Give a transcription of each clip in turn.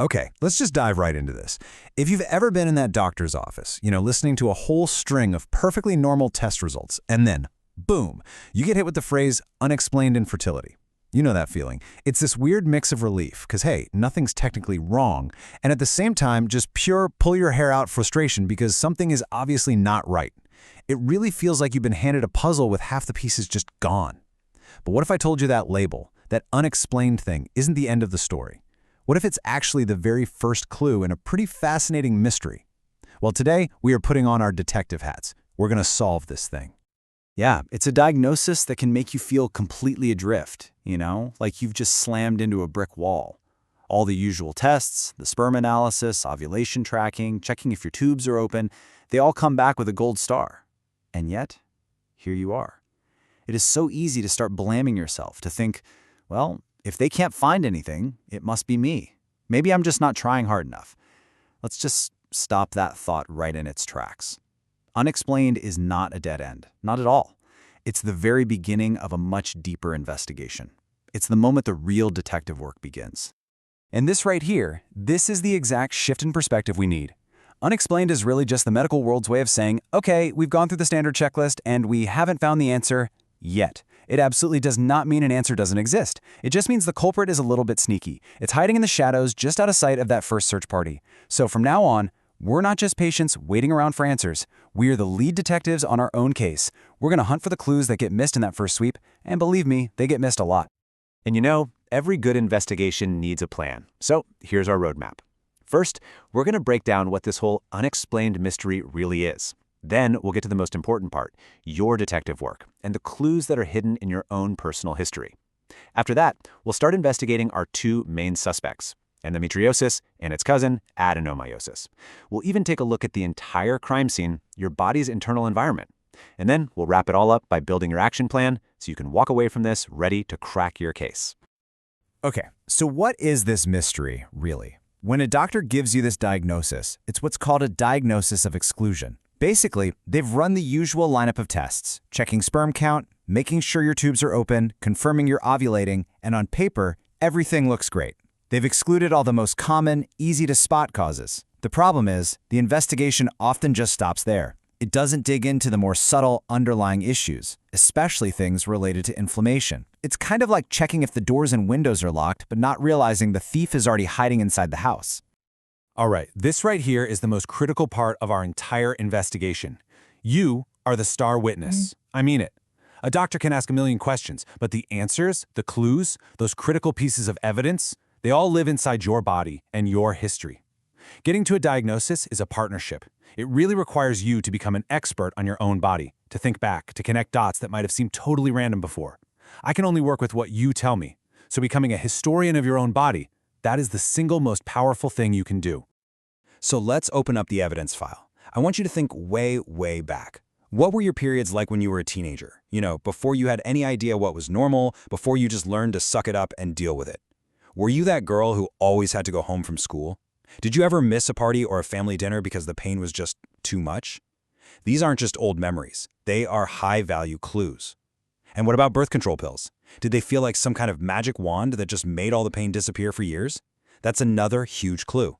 Okay, let's just dive right into this. If you've ever been in that doctor's office, listening to a whole string of perfectly normal test results, and then, boom, you get hit with the phrase unexplained infertility. You know that feeling. It's this weird mix of relief, because hey, nothing's technically wrong, and at the same time, just pure pull your hair out frustration because something is obviously not right. It really feels like you've been handed a puzzle with half the pieces just gone. But what if I told you that label, that unexplained thing, isn't the end of the story? What if it's actually the very first clue in a pretty fascinating mystery? Well, today, we are putting on our detective hats. We're going to solve this thing. Yeah, it's a diagnosis that can make you feel completely adrift, like you've just slammed into a brick wall. All the usual tests, the sperm analysis, ovulation tracking, checking if your tubes are open, they all come back with a gold star. And yet, here you are. It is so easy to start blaming yourself, to think, well, if they can't find anything, it must be me. Maybe I'm just not trying hard enough. Let's just stop that thought right in its tracks. Unexplained is not a dead end, not at all. It's the very beginning of a much deeper investigation. It's the moment the real detective work begins. And this right here, this is the exact shift in perspective we need. Unexplained is really just the medical world's way of saying, okay, we've gone through the standard checklist and we haven't found the answer yet. It absolutely does not mean an answer doesn't exist. It just means the culprit is a little bit sneaky. It's hiding in the shadows just out of sight of that first search party. So from now on, we're not just patients waiting around for answers. We're the lead detectives on our own case. We're going to hunt for the clues that get missed in that first sweep, and believe me, they get missed a lot. And every good investigation needs a plan. So here's our roadmap. First, we're going to break down what this whole unexplained mystery really is. Then we'll get to the most important part, your detective work, and the clues that are hidden in your own personal history. After that, we'll start investigating our two main suspects, endometriosis and its cousin, adenomyosis. We'll even take a look at the entire crime scene, your body's internal environment. And then we'll wrap it all up by building your action plan so you can walk away from this ready to crack your case. Okay, so what is this mystery, really? When a doctor gives you this diagnosis, it's what's called a diagnosis of exclusion. Basically, they've run the usual lineup of tests, checking sperm count, making sure your tubes are open, confirming you're ovulating, and on paper, everything looks great. They've excluded all the most common, easy-to-spot causes. The problem is, the investigation often just stops there. It doesn't dig into the more subtle, underlying issues, especially things related to inflammation. It's kind of like checking if the doors and windows are locked, but not realizing the thief is already hiding inside the house. All right, this right here is the most critical part of our entire investigation. You are the star witness. I mean it. A doctor can ask a million questions, but the answers, the clues, those critical pieces of evidence, they all live inside your body and your history. Getting to a diagnosis is a partnership. It really requires you to become an expert on your own body, to think back, to connect dots that might have seemed totally random before. I can only work with what you tell me. So becoming a historian of your own body, that is the single most powerful thing you can do. So let's open up the evidence file. I want you to think way, way back. What were your periods like when you were a teenager? Before you had any idea what was normal, before you just learned to suck it up and deal with it. Were you that girl who always had to go home from school? Did you ever miss a party or a family dinner because the pain was just too much? These aren't just old memories. They are high-value clues. And what about birth control pills? Did they feel like some kind of magic wand that just made all the pain disappear for years? That's another huge clue.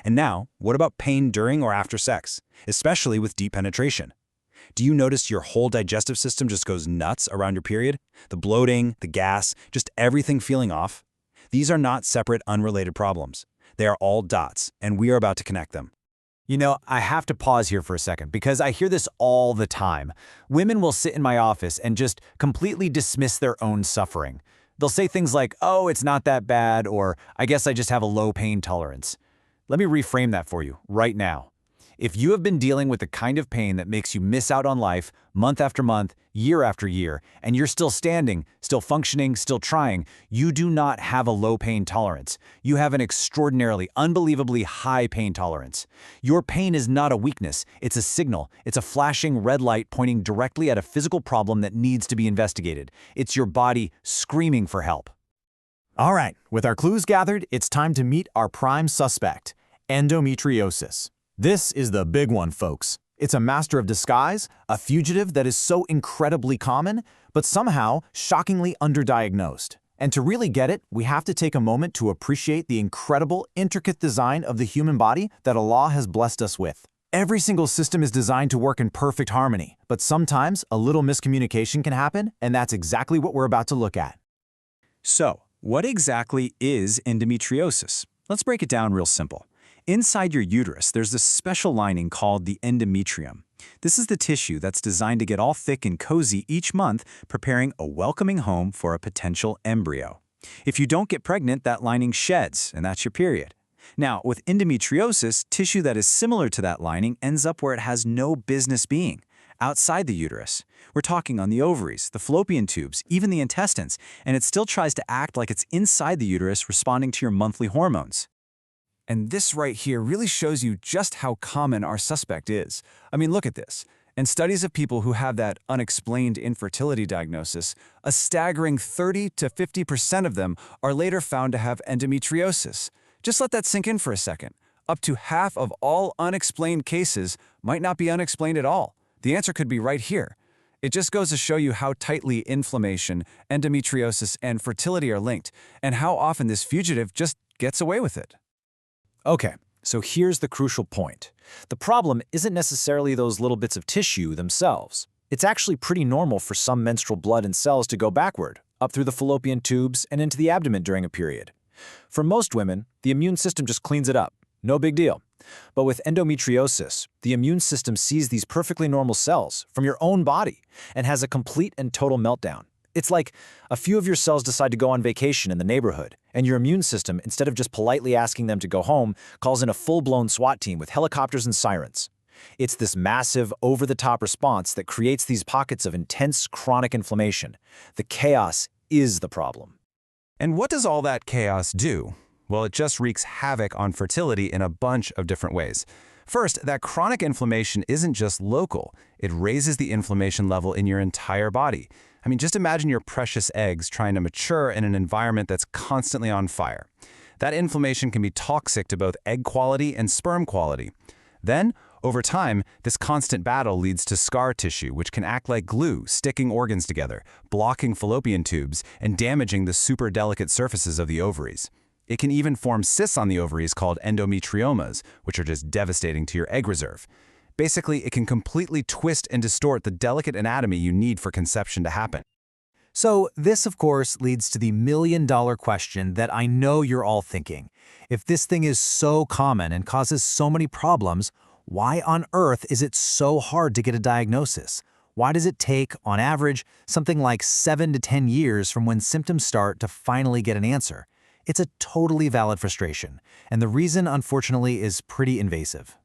And now, what about pain during or after sex, especially with deep penetration? Do you notice your whole digestive system just goes nuts around your period? The bloating, the gas, just everything feeling off? These are not separate, unrelated problems. They are all dots, and we are about to connect them. I have to pause here for a second because I hear this all the time. Women will sit in my office and just completely dismiss their own suffering. They'll say things like, oh, it's not that bad, or I guess I just have a low pain tolerance. Let me reframe that for you right now. If you have been dealing with the kind of pain that makes you miss out on life month after month, year after year, and you're still standing, still functioning, still trying, you do not have a low pain tolerance. You have an extraordinarily, unbelievably high pain tolerance. Your pain is not a weakness. It's a signal. It's a flashing red light pointing directly at a physical problem that needs to be investigated. It's your body screaming for help. All right, with our clues gathered, it's time to meet our prime suspect, endometriosis. This is the big one, folks. It's a master of disguise, a fugitive that is so incredibly common, but somehow shockingly underdiagnosed. And to really get it, we have to take a moment to appreciate the incredible, intricate design of the human body that Allah has blessed us with. Every single system is designed to work in perfect harmony, but sometimes a little miscommunication can happen, and that's exactly what we're about to look at. So, what exactly is endometriosis? Let's break it down real simple. Inside your uterus, there's this special lining called the endometrium. This is the tissue that's designed to get all thick and cozy each month, preparing a welcoming home for a potential embryo. If you don't get pregnant, that lining sheds, and that's your period. Now, with endometriosis, tissue that is similar to that lining ends up where it has no business being, outside the uterus. We're talking on the ovaries, the fallopian tubes, even the intestines, and it still tries to act like it's inside the uterus responding to your monthly hormones. And this right here really shows you just how common our suspect is. I mean, look at this. In studies of people who have that unexplained infertility diagnosis, a staggering 30 to 50% of them are later found to have endometriosis. Just let that sink in for a second. Up to half of all unexplained cases might not be unexplained at all. The answer could be right here. It just goes to show you how tightly inflammation, endometriosis, and fertility are linked, and how often this fugitive just gets away with it. Okay, so here's the crucial point. The problem isn't necessarily those little bits of tissue themselves. It's actually pretty normal for some menstrual blood and cells to go backward, up through the fallopian tubes and into the abdomen during a period. For most women, the immune system just cleans it up. No big deal. But with endometriosis, the immune system sees these perfectly normal cells from your own body and has a complete and total meltdown. It's like a few of your cells decide to go on vacation in the neighborhood, and your immune system, instead of just politely asking them to go home, calls in a full-blown SWAT team with helicopters and sirens. It's this massive, over-the-top response that creates these pockets of intense, chronic inflammation. The chaos is the problem. And what does all that chaos do? Well, it just wreaks havoc on fertility in a bunch of different ways. First, that chronic inflammation isn't just local. It raises the inflammation level in your entire body. I mean, just imagine your precious eggs trying to mature in an environment that's constantly on fire. That inflammation can be toxic to both egg quality and sperm quality. Then, over time, this constant battle leads to scar tissue, which can act like glue, sticking organs together, blocking fallopian tubes, and damaging the super delicate surfaces of the ovaries. It can even form cysts on the ovaries called endometriomas, which are just devastating to your egg reserve. Basically, it can completely twist and distort the delicate anatomy you need for conception to happen. So this, of course, leads to the million-dollar question that I know you're all thinking. If this thing is so common and causes so many problems, why on earth is it so hard to get a diagnosis? Why does it take, on average, something like 7 to 10 years from when symptoms start to finally get an answer? It's a totally valid frustration, and the reason, unfortunately, is pretty invasive.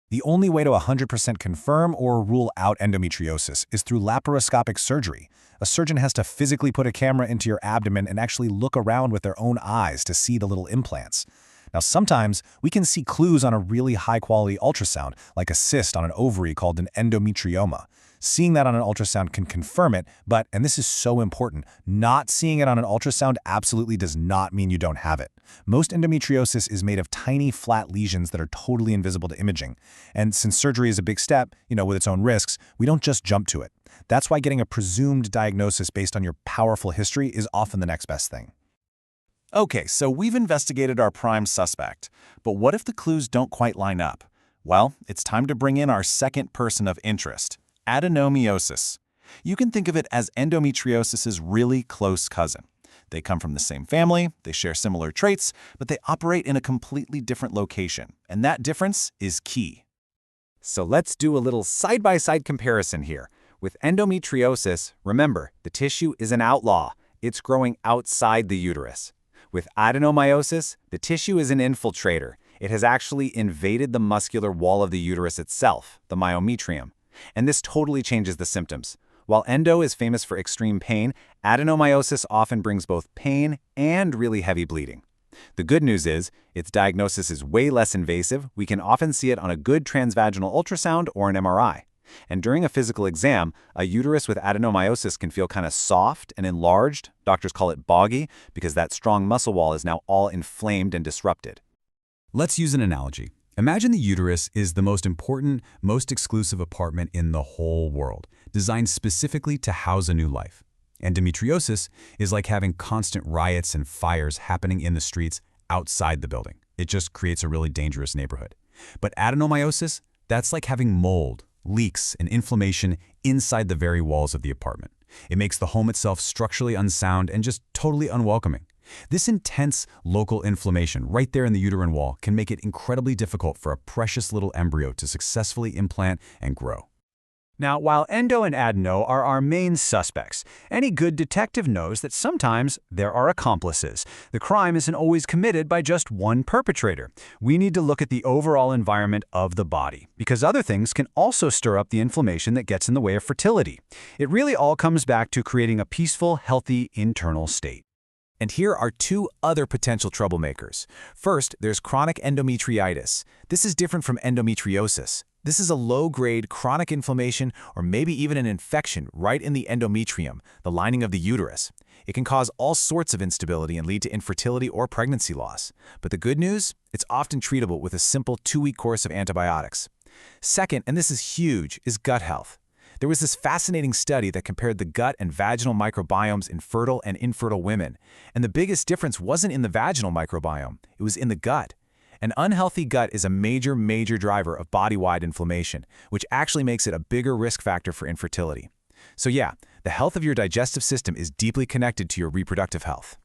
The only way to 100% confirm or rule out endometriosis is through laparoscopic surgery. A surgeon has to physically put a camera into your abdomen and actually look around with their own eyes to see the little implants. Now, sometimes we can see clues on a really high-quality ultrasound, like a cyst on an ovary called an endometrioma. Seeing that on an ultrasound can confirm it, but, and this is so important, not seeing it on an ultrasound absolutely does not mean you don't have it. Most endometriosis is made of tiny, flat lesions that are totally invisible to imaging. And since surgery is a big step, with its own risks, we don't just jump to it. That's why getting a presumed diagnosis based on your powerful history is often the next best thing. Okay, so we've investigated our prime suspect, but what if the clues don't quite line up? Well, it's time to bring in our second person of interest. Adenomyosis. You can think of it as endometriosis's really close cousin. They come from the same family, they share similar traits, but they operate in a completely different location, and that difference is key. So let's do a little side-by-side comparison here. With endometriosis, remember, the tissue is an outlaw. It's growing outside the uterus. With adenomyosis, the tissue is an infiltrator. It has actually invaded the muscular wall of the uterus itself, the myometrium. And this totally changes the symptoms. While endo is famous for extreme pain, adenomyosis often brings both pain and really heavy bleeding. The good news is, its diagnosis is way less invasive. We can often see it on a good transvaginal ultrasound or an MRI. And during a physical exam, a uterus with adenomyosis can feel kind of soft and enlarged. Doctors call it boggy because that strong muscle wall is now all inflamed and disrupted. Let's use an analogy. Imagine the uterus is the most important, most exclusive apartment in the whole world, designed specifically to house a new life. Endometriosis is like having constant riots and fires happening in the streets outside the building. It just creates a really dangerous neighborhood. But adenomyosis, that's like having mold, leaks, and inflammation inside the very walls of the apartment. It makes the home itself structurally unsound and just totally unwelcoming. This intense local inflammation right there in the uterine wall can make it incredibly difficult for a precious little embryo to successfully implant and grow. Now, while endo and adeno are our main suspects, any good detective knows that sometimes there are accomplices. The crime isn't always committed by just one perpetrator. We need to look at the overall environment of the body, because other things can also stir up the inflammation that gets in the way of fertility. It really all comes back to creating a peaceful, healthy internal state. And here are two other potential troublemakers. First, there's chronic endometritis. This is different from endometriosis. This is a low-grade chronic inflammation or maybe even an infection right in the endometrium, the lining of the uterus. It can cause all sorts of instability and lead to infertility or pregnancy loss. But the good news? It's often treatable with a simple 2-week course of antibiotics. Second, and this is huge, is gut health. There was this fascinating study that compared the gut and vaginal microbiomes in fertile and infertile women. And the biggest difference wasn't in the vaginal microbiome, it was in the gut. An unhealthy gut is a major driver of body-wide inflammation, which actually makes it a bigger risk factor for infertility. So yeah, the health of your digestive system is deeply connected to your reproductive health.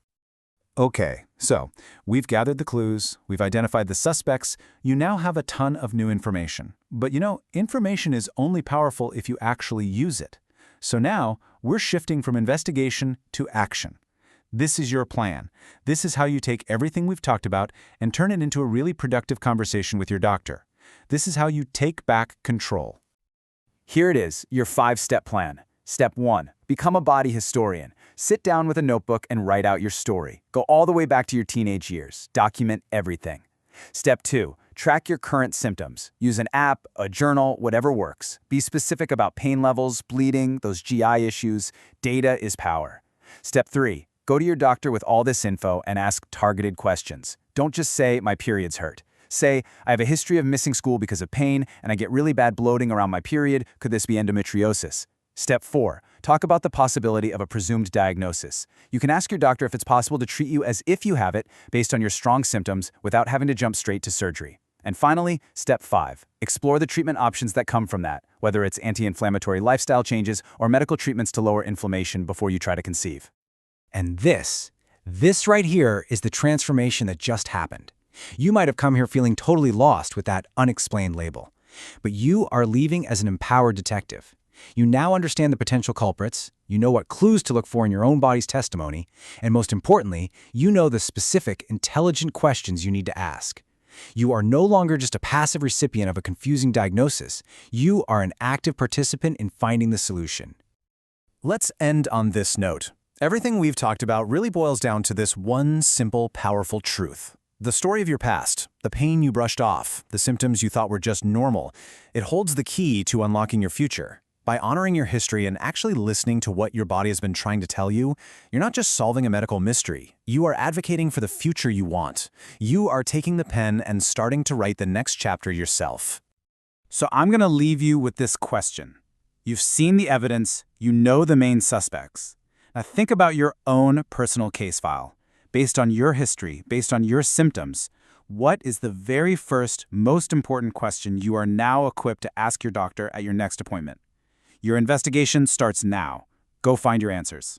Okay, so we've gathered the clues, we've identified the suspects, you now have a ton of new information. But information is only powerful if you actually use it. So now, we're shifting from investigation to action. This is your plan. This is how you take everything we've talked about and turn it into a really productive conversation with your doctor. This is how you take back control. Here it is, your 5-step plan. Step 1. Become a body historian. Sit down with a notebook and write out your story. Go all the way back to your teenage years. Document everything. Step 2. Track your current symptoms. Use an app, a journal, whatever works. Be specific about pain levels, bleeding, those GI issues. Data is power. Step 3. Go to your doctor with all this info and ask targeted questions. Don't just say, my periods hurt. Say, I have a history of missing school because of pain, and I get really bad bloating around my period. Could this be endometriosis? Step 4. Talk about the possibility of a presumed diagnosis. You can ask your doctor if it's possible to treat you as if you have it based on your strong symptoms without having to jump straight to surgery. And finally, Step 5. Explore the treatment options that come from that, whether it's anti-inflammatory lifestyle changes or medical treatments to lower inflammation before you try to conceive. And this right here is the transformation that just happened. You might have come here feeling totally lost with that unexplained label. But you are leaving as an empowered detective. You now understand the potential culprits, you know what clues to look for in your own body's testimony, and most importantly, you know the specific, intelligent questions you need to ask. You are no longer just a passive recipient of a confusing diagnosis. You are an active participant in finding the solution. Let's end on this note. Everything we've talked about really boils down to this one simple, powerful truth. The story of your past, the pain you brushed off, the symptoms you thought were just normal, it holds the key to unlocking your future. By honoring your history and actually listening to what your body has been trying to tell you, you're not just solving a medical mystery. You are advocating for the future you want. You are taking the pen and starting to write the next chapter yourself. So I'm going to leave you with this question. You've seen the evidence, you know the main suspects. Now think about your own personal case file. Based on your history, based on your symptoms, what is the very first, most important question you are now equipped to ask your doctor at your next appointment? Your investigation starts now. Go find your answers.